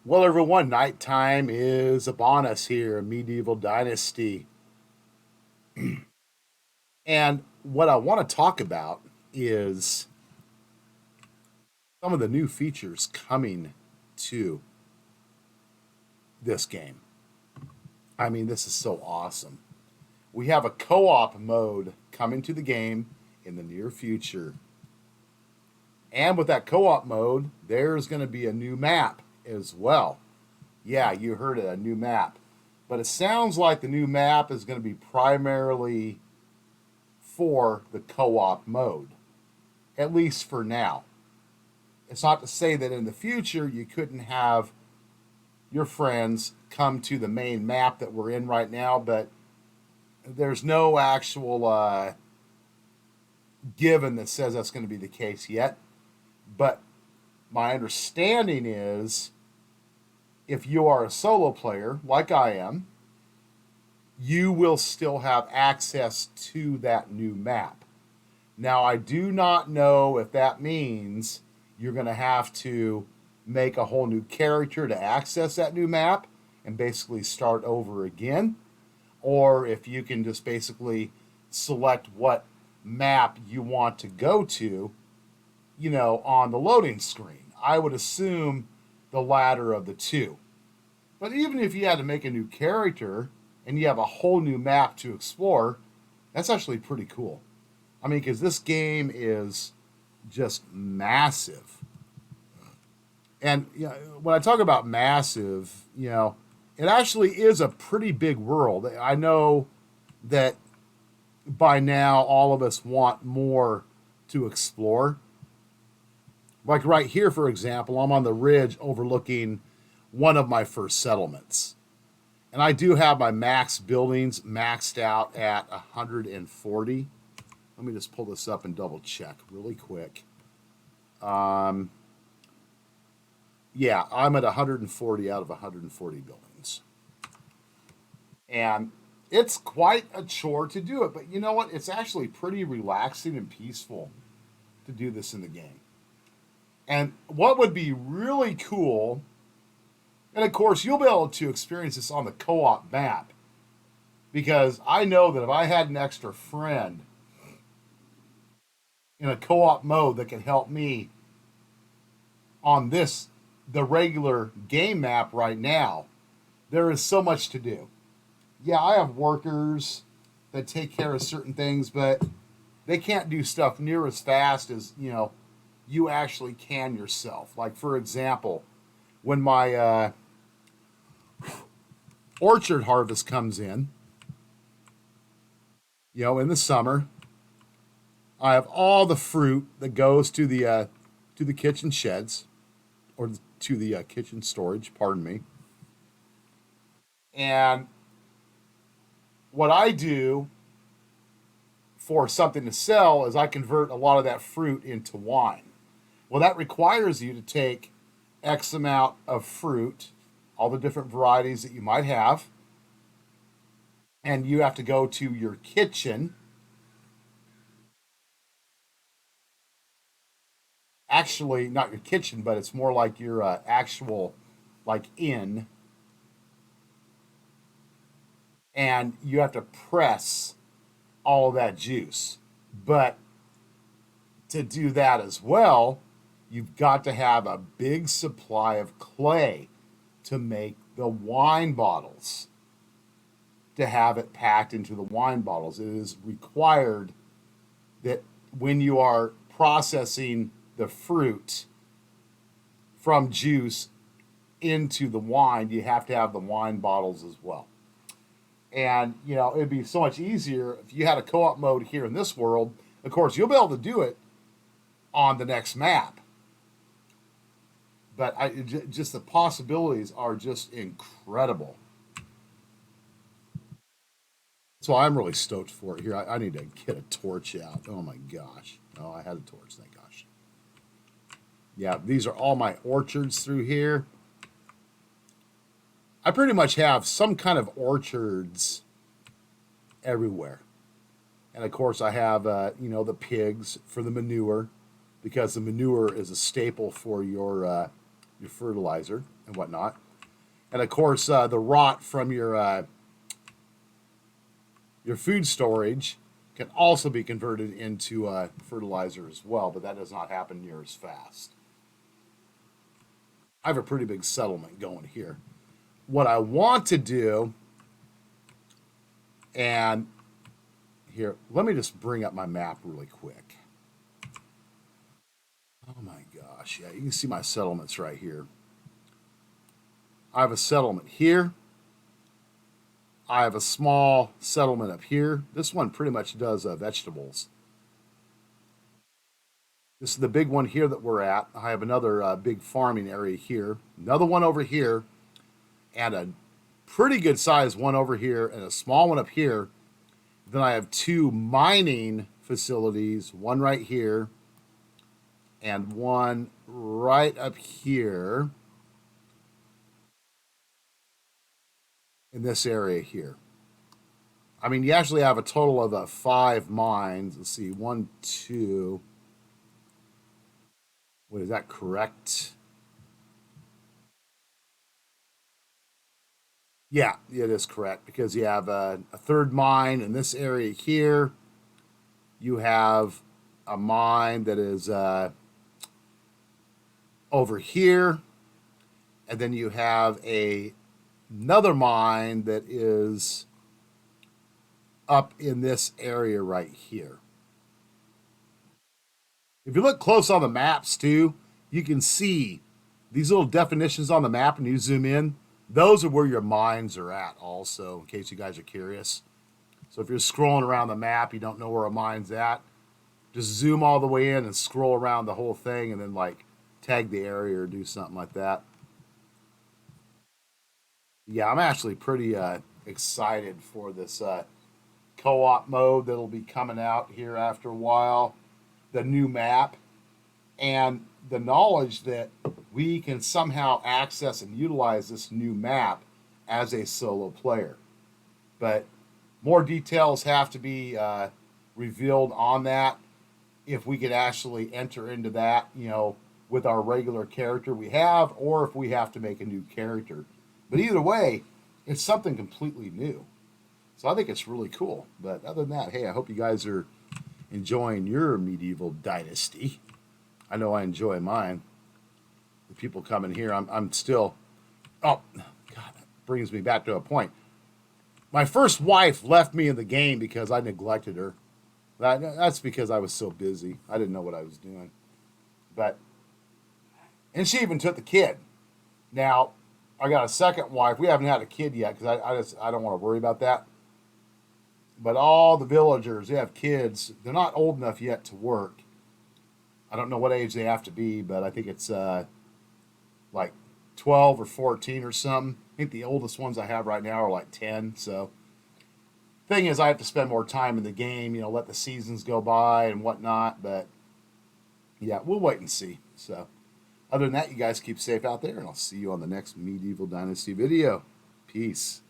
Well, everyone, nighttime is upon us here in Medieval Dynasty. And what I want to talk about is some of the new features coming to this game. I mean, this is so awesome. We have a co op mode coming to the game in the near future. And with that co op mode, there's going to be a new map as well. Yeah, you heard it, a new map. But it sounds like the new map is going to be primarily for the co op mode, at least for now. It's not to say that in the future you couldn't have your friends come to the main map that we're in right now, but there's no actual given that says that's going to be the case yet. But my understanding is if you are a solo player, like I am, you will still have access to that new map. Now, I do not know if that means you're going to have to make a whole new character to access that new map and basically start over again, or if you can just basically select what map you want to go to, on the loading screen. I would assume the latter of the two. But even if you had to make a new character and you have a whole new map to explore, that's actually pretty cool. I mean, because this game is just massive. And when I talk about massive, it actually is a pretty big world. I know that by now all of us want more to explore. Like right here, for example, I'm on the ridge overlooking one of my first settlements. And I do have my max buildings maxed out at 140. Let me just pull this up and double check really quick. Yeah, I'm at 140 out of 140 buildings. And it's quite a chore to do it. But you know what? It's actually pretty relaxing and peaceful to do this in the game. And what would be really cool, and of course, you'll be able to experience this on the co op map, because I know that if I had an extra friend in a co op mode that could help me on the regular game map right now, there is so much to do. Yeah, I have workers that take care of certain things, but they can't do stuff near as fast as, you actually can yourself. Like, for example, when my orchard harvest comes in, in the summer, I have all the fruit that goes to the kitchen sheds, or to the kitchen storage, pardon me. And what I do for something to sell is I convert a lot of that fruit into wine. Well, that requires you to take X amount of fruit, all the different varieties that you might have, and you have to go to your kitchen. Actually, not your kitchen, but it's more like your actual, like, inn. And you have to press all of that juice. But to do that as well, you've got to have a big supply of clay to make the wine bottles, to have it packed into the wine bottles. It is required that when you are processing the fruit from juice into the wine, you have to have the wine bottles as well. And, it'd be so much easier if you had a co op mode here in this world. Of course, you'll be able to do it on the next map. But just the possibilities are just incredible. So I'm really stoked for it here. I need to get a torch out. Oh my gosh. Oh, I had a torch, thank gosh. Yeah, these are all my orchards through here. I pretty much have some kind of orchards everywhere. And of course, I have, the pigs for the manure, because the manure is a staple for your your fertilizer and whatnot. And of course, the rot from your food storage can also be converted into fertilizer as well, but that does not happen near as fast. I have a pretty big settlement going here. What I want to do, and here, let me just bring up my map really quick. Oh my gosh, yeah, you can see my settlements right here. I have a settlement here. I have a small settlement up here. This one pretty much does vegetables. This is the big one here that we're at. I have another big farming area here. Another one over here. And a pretty good sized one over here. And a small one up here. Then I have two mining facilities. One right here. And one right up here. In this area here. I mean, you actually have a total of 5 mines. Let's see, 1, 2. Wait, is that correct? Yeah, it is correct because you have a third mine in this area here. You have a mine that is over here, and then you have another mine that is up in this area right here. If you look close on the maps too, you can see these little definitions on the map, and you zoom in, those are where your mines are at also, in case you guys are curious. So if you're scrolling around the map, you don't know where a mine's at, just zoom all the way in and scroll around the whole thing and then like tag the area or do something like that. Yeah, I'm actually pretty excited for this co-op mode that'll be coming out here after a while, the new map, and the knowledge that we can somehow access and utilize this new map as a solo player. But more details have to be revealed on that if we could actually enter into that, with our regular character we have, or if we have to make a new character. But either way, it's something completely new. So I think it's really cool. But other than that, hey, I hope you guys are enjoying your Medieval Dynasty. I know I enjoy mine. The people coming here, I'm still. Oh, God, that brings me back to a point. My first wife left me in the game because I neglected her. That's because I was so busy. I didn't know what I was doing. And she even took the kid. Now, I got a second wife. We haven't had a kid yet because I don't want to worry about that. But all the villagers, they have kids. They're not old enough yet to work. I don't know what age they have to be, but I think it's like 12 or 14 or something. I think the oldest ones I have right now are like 10. So, thing is, I have to spend more time in the game, let the seasons go by and whatnot. But, yeah, we'll wait and see. So, other than that, you guys keep safe out there, and I'll see you on the next Medieval Dynasty video. Peace.